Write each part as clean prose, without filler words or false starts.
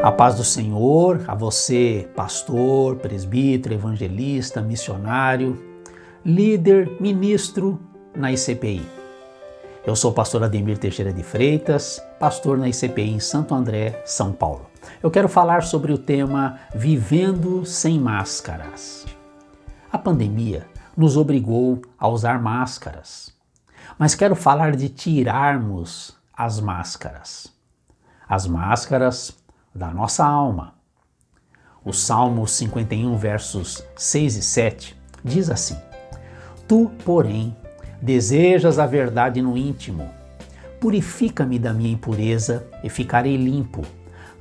A paz do Senhor, a você, pastor, presbítero, evangelista, missionário, líder, ministro na ICPI. Eu sou o pastor Ademir Teixeira de Freitas, pastor na ICPI em Santo André, São Paulo. Eu quero falar sobre o tema Vivendo Sem Máscaras. A pandemia nos obrigou a usar máscaras, mas quero falar de tirarmos as máscaras. As máscaras da nossa alma. O Salmo 51, versos 6 e 7, diz assim: Tu, porém, desejas a verdade no íntimo. Purifica-me da minha impureza e ficarei limpo.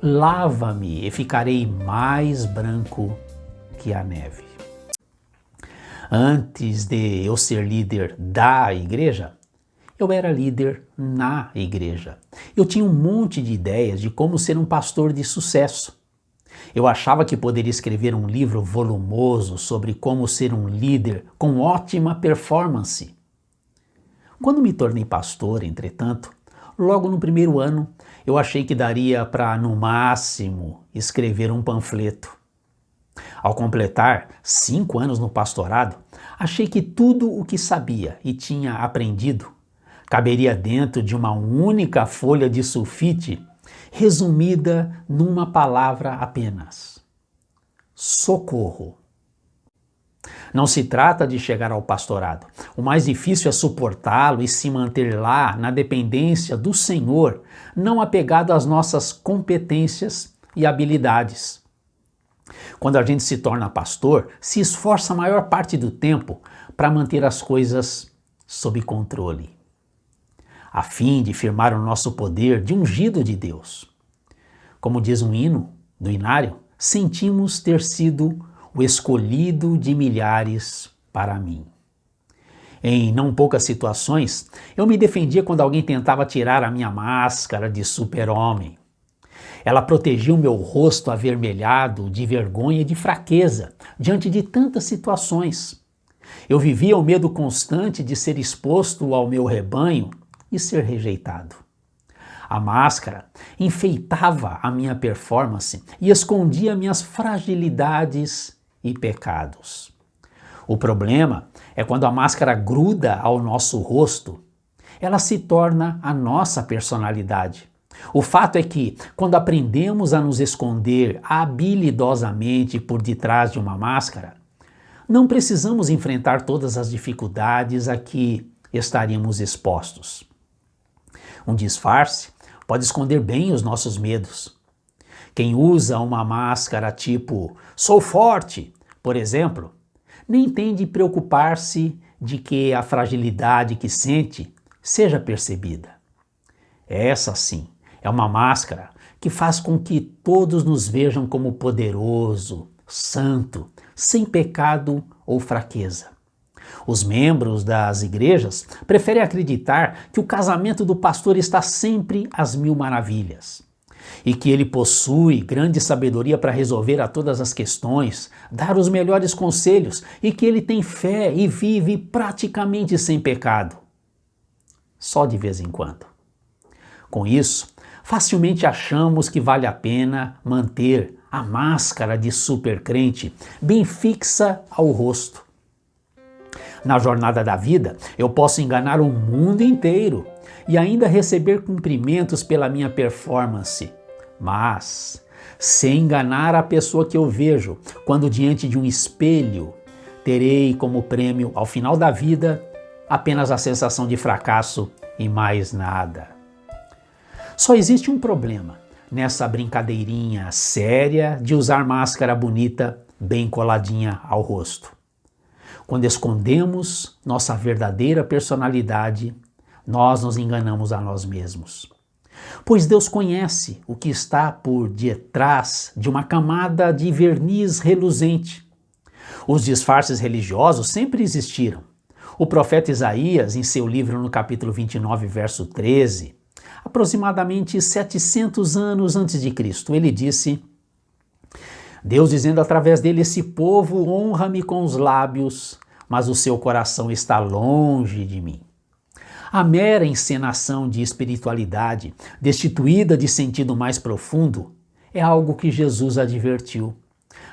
Lava-me e ficarei mais branco que a neve. Antes de eu ser líder da igreja, eu era líder na igreja. Eu tinha um monte de ideias de como ser um pastor de sucesso. Eu achava que poderia escrever um livro volumoso sobre como ser um líder com ótima performance. Quando me tornei pastor, entretanto, logo no primeiro ano, eu achei que daria para, no máximo, escrever um panfleto. Ao completar 5 anos no pastorado, achei que tudo o que sabia e tinha aprendido caberia dentro de uma única folha de sulfite, resumida numa palavra apenas: socorro. Não se trata de chegar ao pastorado. O mais difícil é suportá-lo e se manter lá na dependência do Senhor, não apegado às nossas competências e habilidades. Quando a gente se torna pastor, se esforça a maior parte do tempo para manter as coisas sob controle, a fim de firmar o nosso poder de ungido de Deus. Como diz um hino do Inário, sentimos ter sido o escolhido de milhares para mim. Em não poucas situações, eu me defendia quando alguém tentava tirar a minha máscara de super-homem. Ela protegia o meu rosto avermelhado de vergonha e de fraqueza diante de tantas situações. Eu vivia o medo constante de ser exposto ao meu rebanho e ser rejeitado. A máscara enfeitava a minha performance e escondia minhas fragilidades e pecados. O problema é quando a máscara gruda ao nosso rosto, ela se torna a nossa personalidade. O fato é que, quando aprendemos a nos esconder habilidosamente por detrás de uma máscara, não precisamos enfrentar todas as dificuldades a que estaríamos expostos. Um disfarce pode esconder bem os nossos medos. Quem usa uma máscara tipo "sou forte", por exemplo, nem tem de preocupar-se de que a fragilidade que sente seja percebida. Essa, sim, é uma máscara que faz com que todos nos vejam como poderoso, santo, sem pecado ou fraqueza. Os membros das igrejas preferem acreditar que o casamento do pastor está sempre às mil maravilhas e que ele possui grande sabedoria para resolver a todas as questões, dar os melhores conselhos e que ele tem fé e vive praticamente sem pecado. Só de vez em quando. Com isso, facilmente achamos que vale a pena manter a máscara de supercrente bem fixa ao rosto. Na jornada da vida, eu posso enganar o mundo inteiro e ainda receber cumprimentos pela minha performance, mas sem enganar a pessoa que eu vejo, quando diante de um espelho, terei como prêmio, ao final da vida, apenas a sensação de fracasso e mais nada. Só existe um problema nessa brincadeirinha séria de usar máscara bonita bem coladinha ao rosto. Quando escondemos nossa verdadeira personalidade, nós nos enganamos a nós mesmos. Pois Deus conhece o que está por detrás de uma camada de verniz reluzente. Os disfarces religiosos sempre existiram. O profeta Isaías, em seu livro no capítulo 29, verso 13, aproximadamente 700 anos antes de Cristo, ele disse: Deus dizendo através dele: esse povo honra-me com os lábios, mas o seu coração está longe de mim. A mera encenação de espiritualidade, destituída de sentido mais profundo, é algo que Jesus advertiu.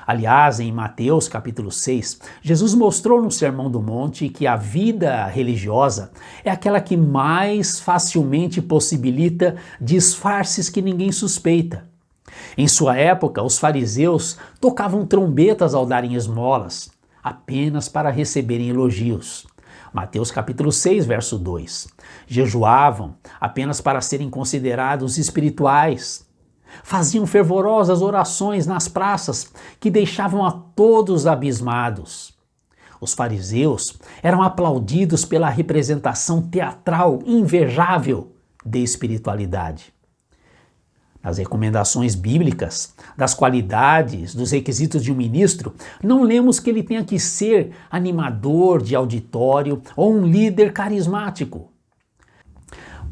Aliás, em Mateus capítulo 6, Jesus mostrou no Sermão do Monte que a vida religiosa é aquela que mais facilmente possibilita disfarces que ninguém suspeita. Em sua época, os fariseus tocavam trombetas ao darem esmolas, apenas para receberem elogios. Mateus capítulo 6, verso 2. Jejuavam apenas para serem considerados espirituais. Faziam fervorosas orações nas praças que deixavam a todos abismados. Os fariseus eram aplaudidos pela representação teatral invejável de espiritualidade. Nas recomendações bíblicas, das qualidades, dos requisitos de um ministro, não lemos que ele tenha que ser animador de auditório ou um líder carismático.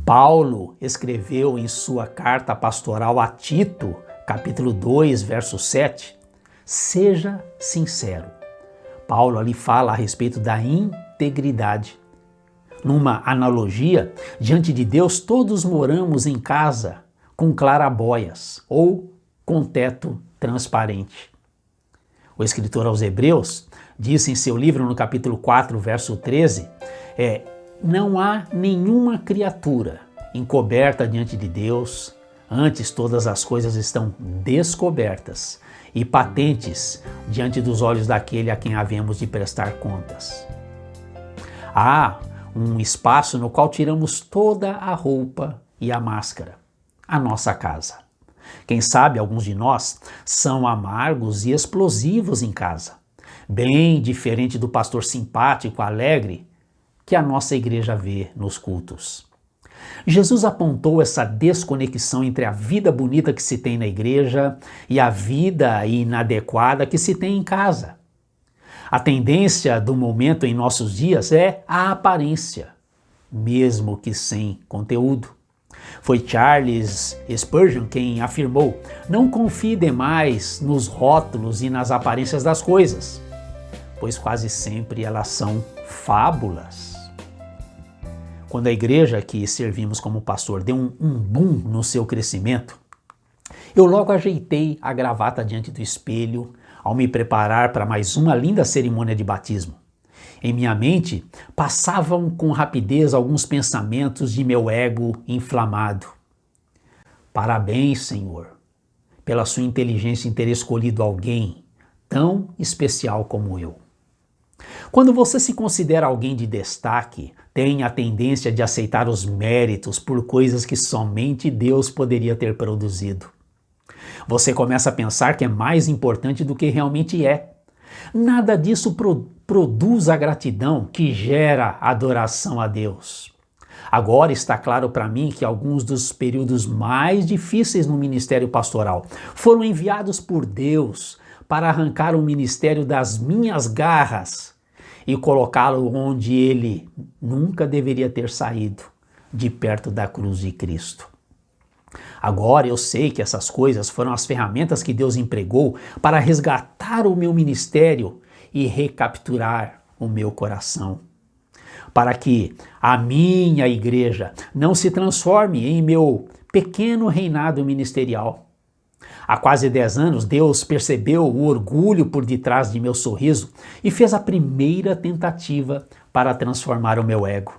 Paulo escreveu em sua carta pastoral a Tito, capítulo 2, verso 7, seja sincero. Paulo ali fala a respeito da integridade. Numa analogia, diante de Deus todos moramos em casa com clarabóias ou com teto transparente. O escritor aos Hebreus disse em seu livro no capítulo 4, verso 13, não há nenhuma criatura encoberta diante de Deus, antes todas as coisas estão descobertas e patentes diante dos olhos daquele a quem havemos de prestar contas. Há um espaço no qual tiramos toda a roupa e a máscara, a nossa casa. Quem sabe alguns de nós são amargos e explosivos em casa, bem diferente do pastor simpático, alegre, que a nossa igreja vê nos cultos. Jesus apontou essa desconexão entre a vida bonita que se tem na igreja e a vida inadequada que se tem em casa. A tendência do momento em nossos dias é a aparência, mesmo que sem conteúdo. Foi Charles Spurgeon quem afirmou: não confie demais nos rótulos e nas aparências das coisas, pois quase sempre elas são fábulas. Quando a igreja que servimos como pastor deu um boom no seu crescimento, eu logo ajeitei a gravata diante do espelho ao me preparar para mais uma linda cerimônia de batismo. Em minha mente passavam com rapidez alguns pensamentos de meu ego inflamado. Parabéns, Senhor, pela sua inteligência em ter escolhido alguém tão especial como eu. Quando você se considera alguém de destaque, tem a tendência de aceitar os méritos por coisas que somente Deus poderia ter produzido. Você começa a pensar que é mais importante do que realmente é. Nada disso produz a gratidão que gera adoração a Deus. Agora está claro para mim que alguns dos períodos mais difíceis no ministério pastoral foram enviados por Deus para arrancar o ministério das minhas garras e colocá-lo onde ele nunca deveria ter saído, de perto da cruz de Cristo. Agora eu sei que essas coisas foram as ferramentas que Deus empregou para resgatar o meu ministério e recapturar o meu coração, para que a minha igreja não se transforme em meu pequeno reinado ministerial. Há quase 10 anos, Deus percebeu o orgulho por detrás de meu sorriso e fez a primeira tentativa para transformar o meu ego.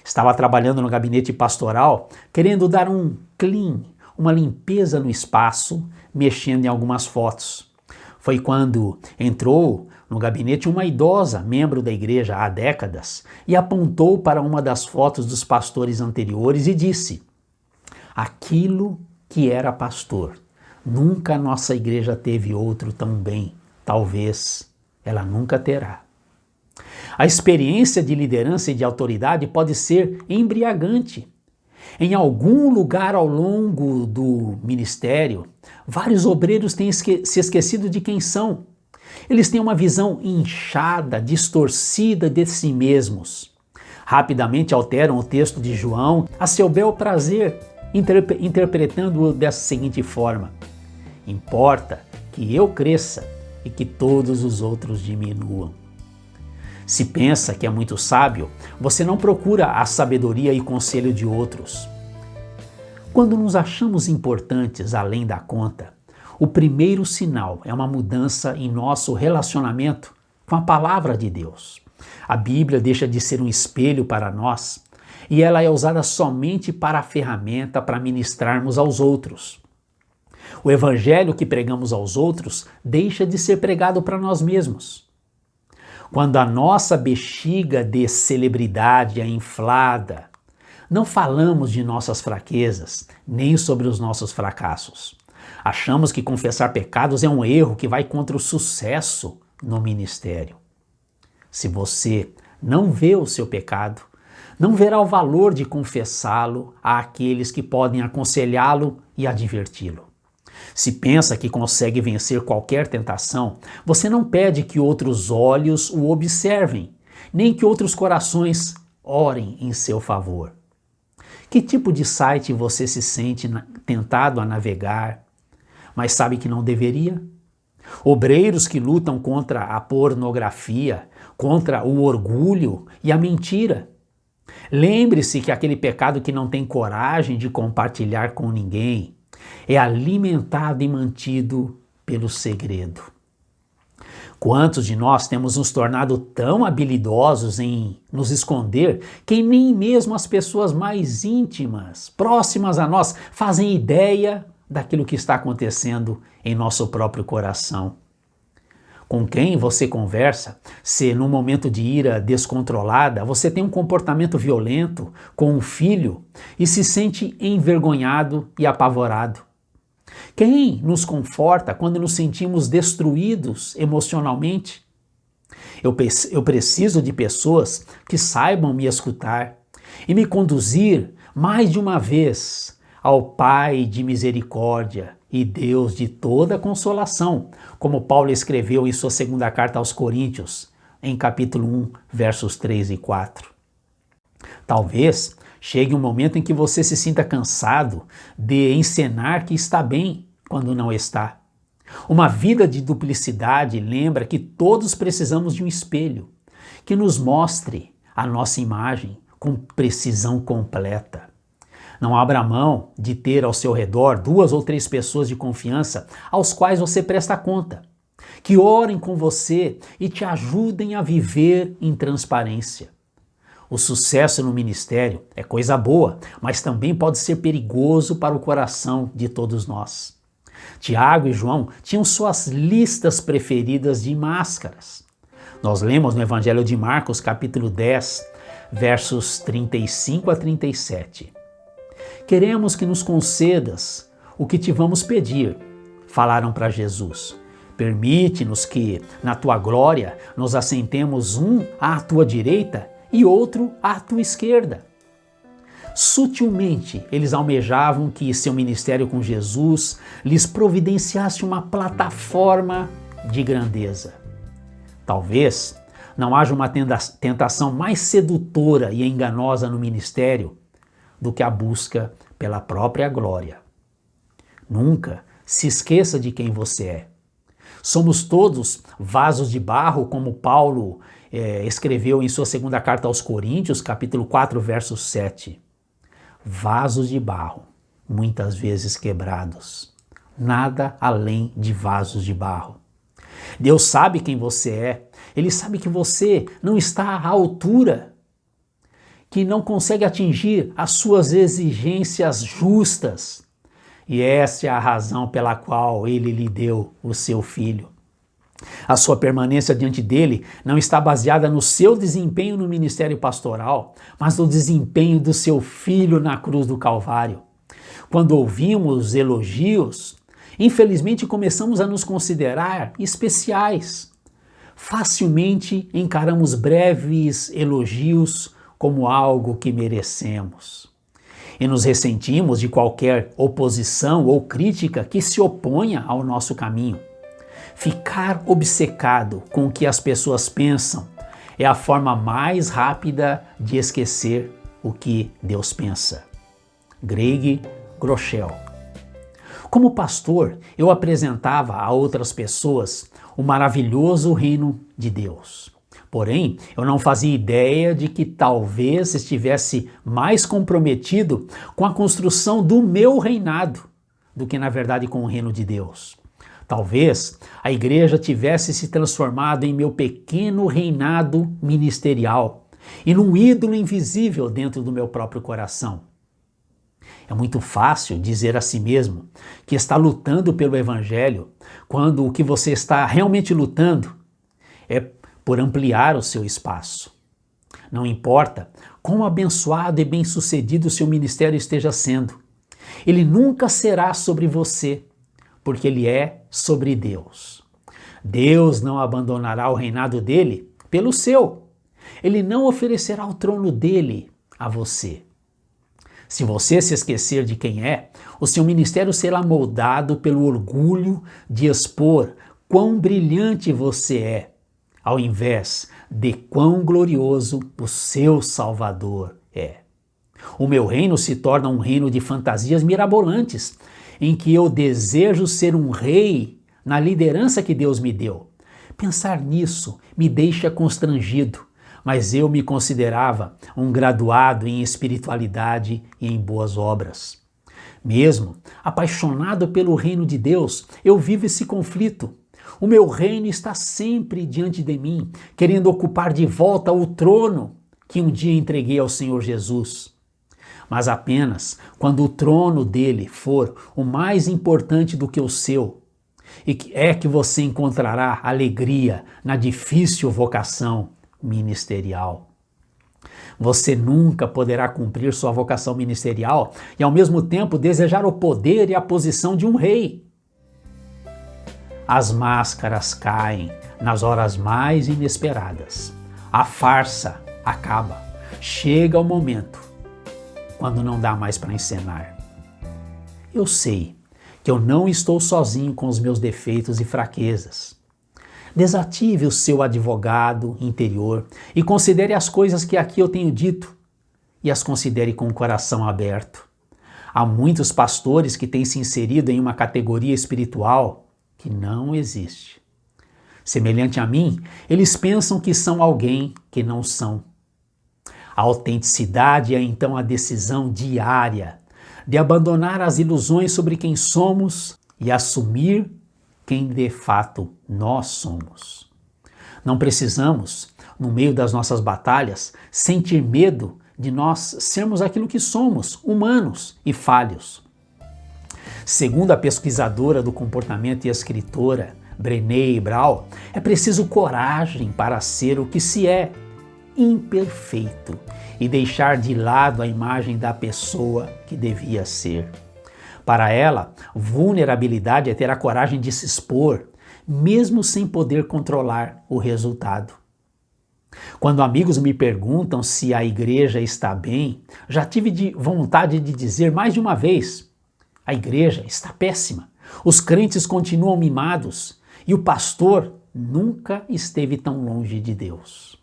Estava trabalhando no gabinete pastoral, querendo dar um clean, uma limpeza no espaço, mexendo em algumas fotos. Foi quando entrou no gabinete uma idosa, membro da igreja há décadas, e apontou para uma das fotos dos pastores anteriores e disse: aquilo que era pastor, nunca nossa igreja teve outro tão bem, talvez ela nunca terá. A experiência de liderança e de autoridade pode ser embriagante. Em algum lugar ao longo do ministério, vários obreiros têm se esquecido de quem são. Eles têm uma visão inchada, distorcida de si mesmos. Rapidamente alteram o texto de João a seu bel prazer, interpretando-o dessa seguinte forma: importa que eu cresça e que todos os outros diminuam. Se pensa que é muito sábio, você não procura a sabedoria e conselho de outros. Quando nos achamos importantes além da conta, O primeiro sinal é uma mudança em nosso relacionamento com a palavra de Deus. A Bíblia deixa de ser um espelho para nós e ela é usada somente para a ferramenta para ministrarmos aos outros. O evangelho que pregamos aos outros deixa de ser pregado para nós mesmos. Quando a nossa bexiga de celebridade é inflada, não falamos de nossas fraquezas, nem sobre os nossos fracassos. Achamos que confessar pecados é um erro que vai contra o sucesso no ministério. Se você não vê o seu pecado, não verá o valor de confessá-lo àqueles que podem aconselhá-lo e adverti-lo. Se pensa que consegue vencer qualquer tentação, você não pede que outros olhos o observem, nem que outros corações orem em seu favor. Que tipo de site você se sente tentado a navegar, mas sabe que não deveria? Obreiros que lutam contra a pornografia, contra o orgulho e a mentira. Lembre-se que aquele pecado que não tem coragem de compartilhar com ninguém é alimentado e mantido pelo segredo. Quantos de nós temos nos tornado tão habilidosos em nos esconder que nem mesmo as pessoas mais íntimas, próximas a nós, fazem ideia daquilo que está acontecendo em nosso próprio coração? Com quem você conversa, se num momento de ira descontrolada você tem um comportamento violento com um filho e se sente envergonhado e apavorado? Quem nos conforta quando nos sentimos destruídos emocionalmente? Eu preciso de pessoas que saibam me escutar e me conduzir mais de uma vez ao Pai de misericórdia e Deus de toda consolação, como Paulo escreveu em sua segunda carta aos Coríntios, em capítulo 1, versos 3 e 4. Talvez chegue um momento em que você se sinta cansado de encenar que está bem quando não está. Uma vida de duplicidade lembra que todos precisamos de um espelho que nos mostre a nossa imagem com precisão completa. Não abra mão de ter ao seu redor 2 ou 3 pessoas de confiança aos quais você presta conta, que orem com você e te ajudem a viver em transparência. O sucesso no ministério é coisa boa, mas também pode ser perigoso para o coração de todos nós. Tiago e João tinham suas listas preferidas de máscaras. Nós lemos no Evangelho de Marcos, capítulo 10, versos 35 a 37. Queremos que nos concedas o que te vamos pedir, falaram para Jesus. Permite-nos que, na tua glória, nos assentemos um à tua direita e outro à tua esquerda. Sutilmente, eles almejavam que seu ministério com Jesus lhes providenciasse uma plataforma de grandeza. Talvez não haja uma tentação mais sedutora e enganosa no ministério do que a busca pela própria glória. Nunca se esqueça de quem você é. Somos todos vasos de barro, como Paulo escreveu em sua segunda carta aos Coríntios, capítulo 4, verso 7. Vasos de barro, muitas vezes quebrados. Nada além de vasos de barro. Deus sabe quem você é. Ele sabe que você não está à altura, que não consegue atingir as suas exigências justas. E essa é a razão pela qual Ele lhe deu o seu Filho. A sua permanência diante dele não está baseada no seu desempenho no ministério pastoral, mas no desempenho do seu Filho na cruz do Calvário. Quando ouvimos elogios, infelizmente começamos a nos considerar especiais. Facilmente encaramos breves elogios como algo que merecemos. E nos ressentimos de qualquer oposição ou crítica que se oponha ao nosso caminho. Ficar obcecado com o que as pessoas pensam é a forma mais rápida de esquecer o que Deus pensa. Greg Groeschel. Como pastor, eu apresentava a outras pessoas o maravilhoso reino de Deus. Porém, eu não fazia ideia de que talvez estivesse mais comprometido com a construção do meu reinado do que, na verdade, com o reino de Deus. Talvez a igreja tivesse se transformado em meu pequeno reinado ministerial e num ídolo invisível dentro do meu próprio coração. É muito fácil dizer a si mesmo que está lutando pelo Evangelho, quando o que você está realmente lutando é por ampliar o seu espaço. Não importa quão abençoado e bem-sucedido o seu ministério esteja sendo, ele nunca será sobre você, porque ele é sobre Deus. Deus não abandonará o reinado dele pelo seu. Ele não oferecerá o trono dele a você. Se você se esquecer de quem é, o seu ministério será moldado pelo orgulho de expor quão brilhante você é, ao invés de quão glorioso o seu Salvador é. O meu reino se torna um reino de fantasias mirabolantes, em que eu desejo ser um rei na liderança que Deus me deu. Pensar nisso me deixa constrangido, mas eu me considerava um graduado em espiritualidade e em boas obras. Mesmo apaixonado pelo reino de Deus, eu vivo esse conflito. O meu reino está sempre diante de mim, querendo ocupar de volta o trono que um dia entreguei ao Senhor Jesus. Mas apenas quando o trono dele for o mais importante do que o seu, e é que você encontrará alegria na difícil vocação ministerial. Você nunca poderá cumprir sua vocação ministerial e ao mesmo tempo desejar o poder e a posição de um rei. As máscaras caem nas horas mais inesperadas. A farsa acaba. Chega o momento quando não dá mais para encenar. Eu sei que eu não estou sozinho com os meus defeitos e fraquezas. Desative o seu advogado interior e considere as coisas que aqui eu tenho dito e as considere com o coração aberto. Há muitos pastores que têm se inserido em uma categoria espiritual que não existe. Semelhante a mim, eles pensam que são alguém que não são. A autenticidade é então a decisão diária de abandonar as ilusões sobre quem somos e assumir quem de fato nós somos. Não precisamos, no meio das nossas batalhas, sentir medo de nós sermos aquilo que somos, humanos e falhos. Segundo a pesquisadora do comportamento e escritora Brené Brown, é preciso coragem para ser o que se é, imperfeito, e deixar de lado a imagem da pessoa que devia ser. Para ela, vulnerabilidade é ter a coragem de se expor, mesmo sem poder controlar o resultado. Quando amigos me perguntam se a igreja está bem, já tive vontade de dizer mais de uma vez: a igreja está péssima, os crentes continuam mimados e o pastor nunca esteve tão longe de Deus.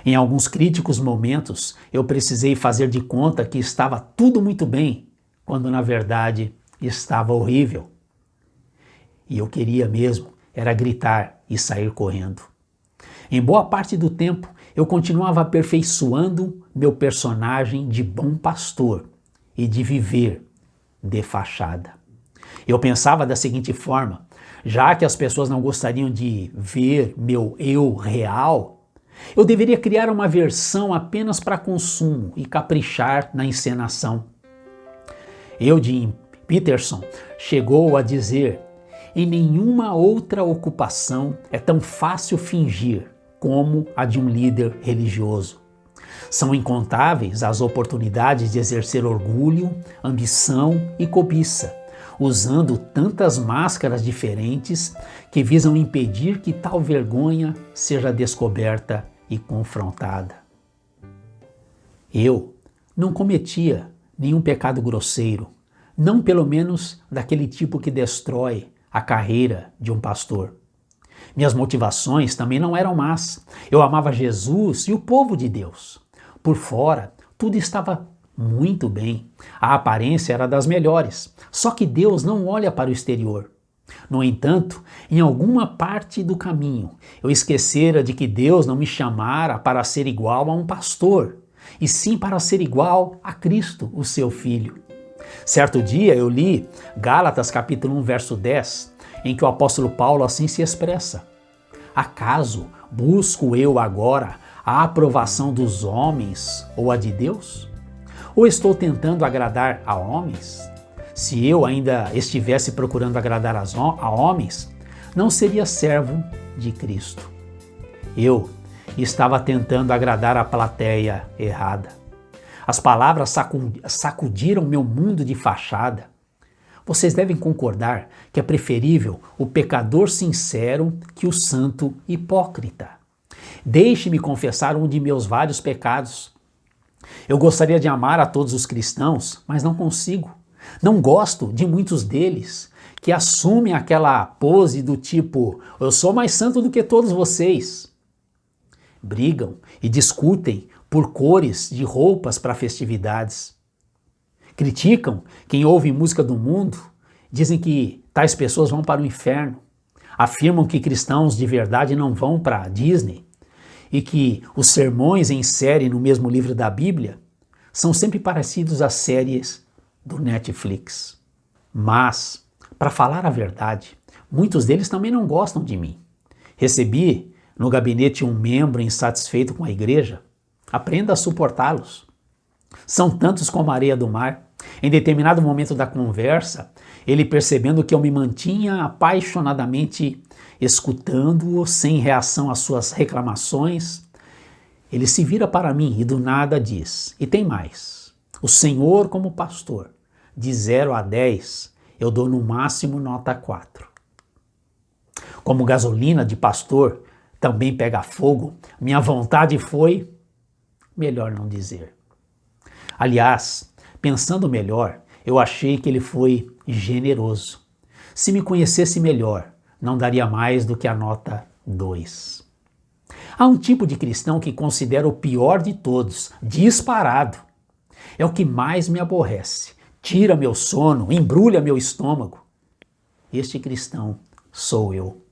Em alguns críticos momentos, eu precisei fazer de conta que estava tudo muito bem, quando na verdade estava horrível. E eu queria mesmo era gritar e sair correndo. Em boa parte do tempo, eu continuava aperfeiçoando meu personagem de bom pastor e de viver de fachada. Eu pensava da seguinte forma: já que as pessoas não gostariam de ver meu eu real, eu deveria criar uma versão apenas para consumo e caprichar na encenação. Eugene Peterson chegou a dizer: em nenhuma outra ocupação é tão fácil fingir como a de um líder religioso. São incontáveis as oportunidades de exercer orgulho, ambição e cobiça, usando tantas máscaras diferentes que visam impedir que tal vergonha seja descoberta e confrontada. Eu não cometia nenhum pecado grosseiro, não pelo menos daquele tipo que destrói a carreira de um pastor. Minhas motivações também não eram más. Eu amava Jesus e o povo de Deus. Por fora, tudo estava muito bem. A aparência era das melhores. Só que Deus não olha para o exterior. No entanto, em alguma parte do caminho, eu esquecera de que Deus não me chamara para ser igual a um pastor, e sim para ser igual a Cristo, o seu Filho. Certo dia eu li Gálatas capítulo 1, verso 10, em que o apóstolo Paulo assim se expressa: acaso busco eu agora a aprovação dos homens ou a de Deus? Ou estou tentando agradar a homens? Se eu ainda estivesse procurando agradar a homens, não seria servo de Cristo. Eu estava tentando agradar a plateia errada. As palavras sacudiram meu mundo de fachada. Vocês devem concordar que é preferível o pecador sincero que o santo hipócrita. Deixe-me confessar um de meus vários pecados. Eu gostaria de amar a todos os cristãos, mas não consigo. Não gosto de muitos deles que assumem aquela pose do tipo: eu sou mais santo do que todos vocês. Brigam e discutem por cores de roupas para festividades. Criticam quem ouve música do mundo, dizem que tais pessoas vão para o inferno. Afirmam que cristãos de verdade não vão para a Disney e que os sermões em série no mesmo livro da Bíblia são sempre parecidos às séries do Netflix. Mas, para falar a verdade, muitos deles também não gostam de mim. Recebi no gabinete um membro insatisfeito com a igreja. Aprenda a suportá-los. São tantos como a areia do mar. Em determinado momento da conversa, ele, percebendo que eu me mantinha apaixonadamente escutando-o sem reação às suas reclamações, ele se vira para mim e do nada diz: e tem mais, o Senhor como pastor, de 0 a 10, eu dou no máximo nota 4. Como gasolina de pastor também pega fogo, minha vontade foi, melhor não dizer. Aliás, pensando melhor, eu achei que ele foi generoso. Se me conhecesse melhor, não daria mais do que a nota 2. Há um tipo de cristão que considero o pior de todos, disparado. É o que mais me aborrece, tira meu sono, embrulha meu estômago. Este cristão sou eu.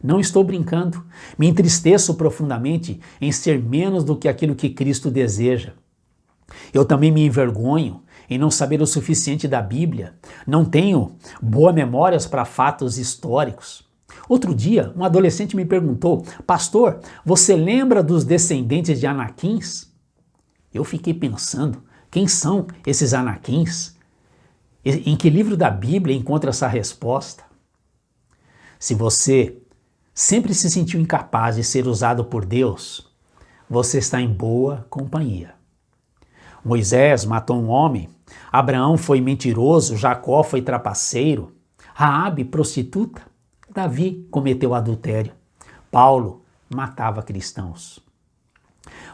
Não estou brincando, me entristeço profundamente em ser menos do que aquilo que Cristo deseja. Eu também me envergonho em não saber o suficiente da Bíblia, não tenho boas memórias para fatos históricos. Outro dia, um adolescente me perguntou: pastor, você lembra dos descendentes de Anaquins? Eu fiquei pensando, quem são esses Anaquins? Em que livro da Bíblia encontra essa resposta? Se você sempre se sentiu incapaz de ser usado por Deus, você está em boa companhia. Moisés matou um homem, Abraão foi mentiroso, Jacó foi trapaceiro, Raabe prostituta, Davi cometeu adultério, Paulo matava cristãos.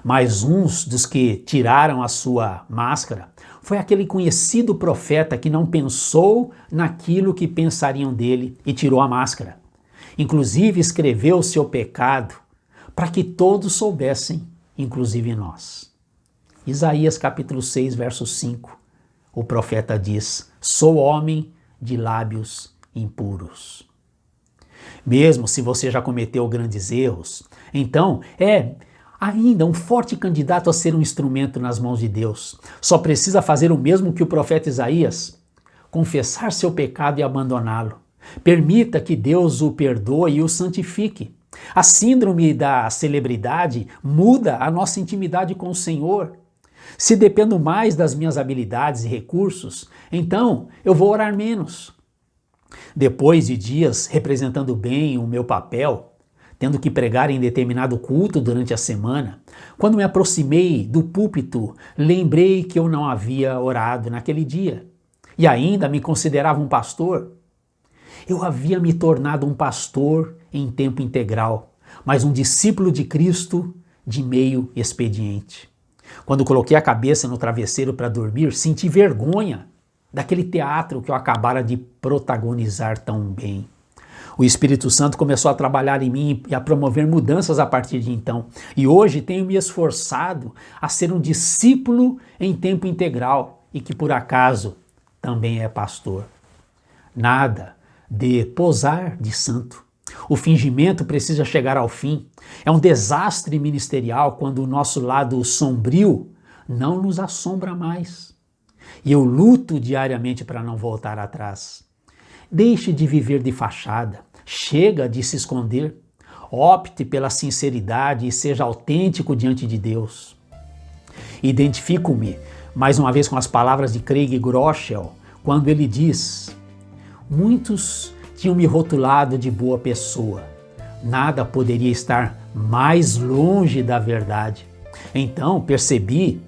Mas uns dos que tiraram a sua máscara foi aquele conhecido profeta que não pensou naquilo que pensariam dele e tirou a máscara. Inclusive escreveu o seu pecado para que todos soubessem, inclusive nós. Isaías capítulo 6, verso 5, o profeta diz: sou homem de lábios impuros. Mesmo se você já cometeu grandes erros, então é ainda um forte candidato a ser um instrumento nas mãos de Deus. Só precisa fazer o mesmo que o profeta Isaías: confessar seu pecado e abandoná-lo. Permita que Deus o perdoe e o santifique. A síndrome da celebridade muda a nossa intimidade com o Senhor. Se dependo mais das minhas habilidades e recursos, então eu vou orar menos. Depois de dias representando bem o meu papel, tendo que pregar em determinado culto durante a semana, quando me aproximei do púlpito, lembrei que eu não havia orado naquele dia e ainda me considerava um pastor. Eu havia me tornado um pastor em tempo integral, mas um discípulo de Cristo de meio expediente. Quando coloquei a cabeça no travesseiro para dormir, senti vergonha daquele teatro que eu acabara de protagonizar tão bem. O Espírito Santo começou a trabalhar em mim e a promover mudanças a partir de então. E hoje tenho me esforçado a ser um discípulo em tempo integral e que por acaso também é pastor. Nada de posar de santo. O fingimento precisa chegar ao fim. É um desastre ministerial quando o nosso lado sombrio não nos assombra mais. E eu luto diariamente para não voltar atrás. Deixe de viver de fachada. Chega de se esconder. Opte pela sinceridade e seja autêntico diante de Deus. Identifico-me, mais uma vez, com as palavras de Craig Groeschel, quando ele diz: muitos tinham me rotulado de boa pessoa. Nada poderia estar mais longe da verdade. Então percebi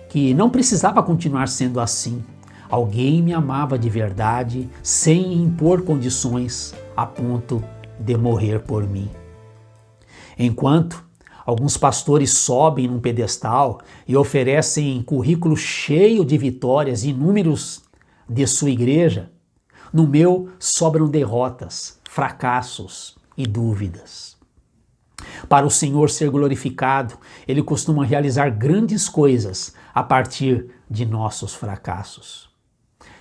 que não precisava continuar sendo assim. Alguém me amava de verdade, sem impor condições, a ponto de morrer por mim. Enquanto alguns pastores sobem num pedestal e oferecem currículo cheio de vitórias e números de sua igreja, no meu sobram derrotas, fracassos e dúvidas. Para o Senhor ser glorificado, Ele costuma realizar grandes coisas a partir de nossos fracassos.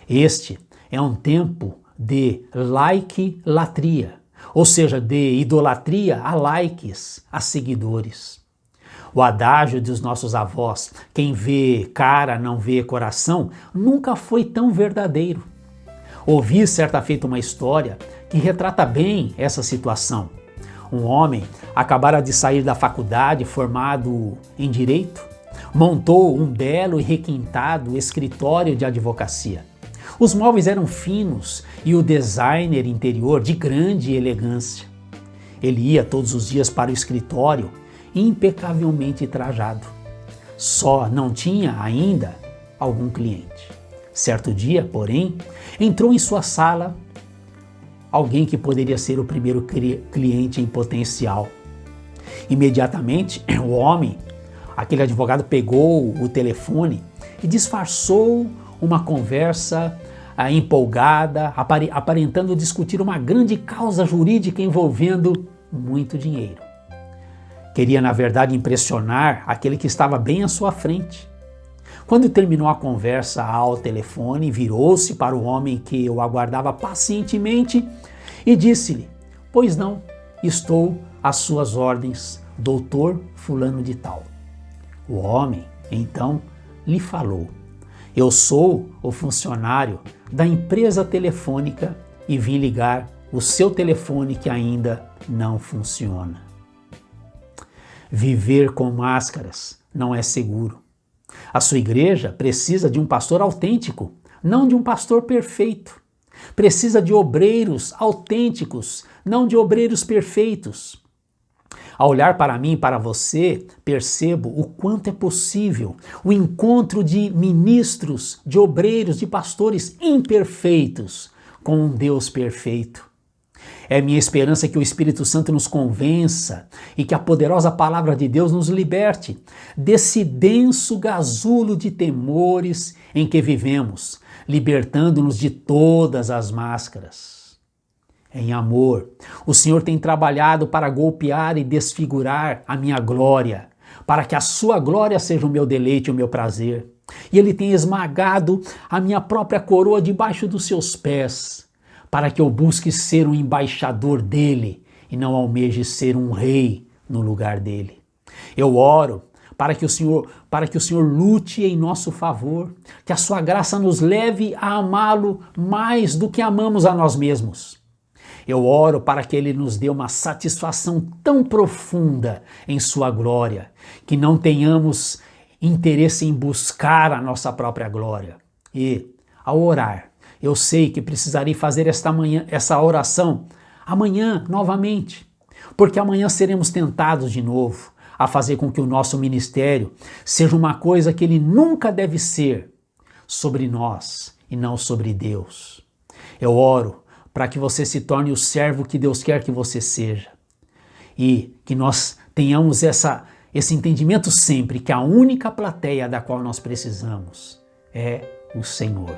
Este é um tempo de like-latria, ou seja, de idolatria a likes, a seguidores. O adágio dos nossos avós, quem vê cara não vê coração, nunca foi tão verdadeiro. Ouvi certa feita uma história que retrata bem essa situação. Um homem acabara de sair da faculdade, formado em direito, montou um belo e requintado escritório de advocacia. Os móveis eram finos e o designer interior de grande elegância. Ele ia todos os dias para o escritório impecavelmente trajado. Só não tinha ainda algum cliente. Certo dia, porém, entrou em sua sala alguém que poderia ser o primeiro cliente em potencial. Imediatamente, o homem, aquele advogado, pegou o telefone e disfarçou uma conversa empolgada, aparentando discutir uma grande causa jurídica envolvendo muito dinheiro. Queria, na verdade, impressionar aquele que estava bem à sua frente. Quando terminou a conversa ao telefone, virou-se para o homem que o aguardava pacientemente e disse-lhe: "Pois não, estou às suas ordens, doutor fulano de tal." O homem, então, lhe falou: "Eu sou o funcionário da empresa telefônica e vim ligar o seu telefone que ainda não funciona." Viver com máscaras não é seguro. A sua igreja precisa de um pastor autêntico, não de um pastor perfeito. Precisa de obreiros autênticos, não de obreiros perfeitos. Ao olhar para mim e para você, percebo o quanto é possível o encontro de ministros, de obreiros, de pastores imperfeitos com um Deus perfeito. É minha esperança que o Espírito Santo nos convença e que a poderosa palavra de Deus nos liberte desse denso gasulo de temores em que vivemos, libertando-nos de todas as máscaras. Em amor, o Senhor tem trabalhado para golpear e desfigurar a minha glória, para que a sua glória seja o meu deleite e o meu prazer. E Ele tem esmagado a minha própria coroa debaixo dos seus pés, para que eu busque ser um embaixador dele e não almeje ser um rei no lugar dele. Eu oro para que o Senhor lute em nosso favor, que a sua graça nos leve a amá-lo mais do que amamos a nós mesmos. Eu oro para que Ele nos dê uma satisfação tão profunda em sua glória, que não tenhamos interesse em buscar a nossa própria glória. E, ao orar, eu sei que precisarei fazer essa oração amanhã novamente, porque amanhã seremos tentados de novo a fazer com que o nosso ministério seja uma coisa que ele nunca deve ser, sobre nós e não sobre Deus. Eu oro para que você se torne o servo que Deus quer que você seja e que nós tenhamos esse entendimento sempre que a única plateia da qual nós precisamos é o Senhor.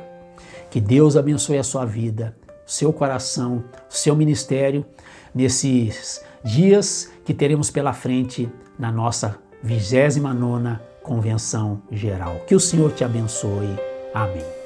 Que Deus abençoe a sua vida, seu coração, seu ministério, nesses dias que teremos pela frente na nossa 29ª Convenção Geral. Que o Senhor te abençoe. Amém.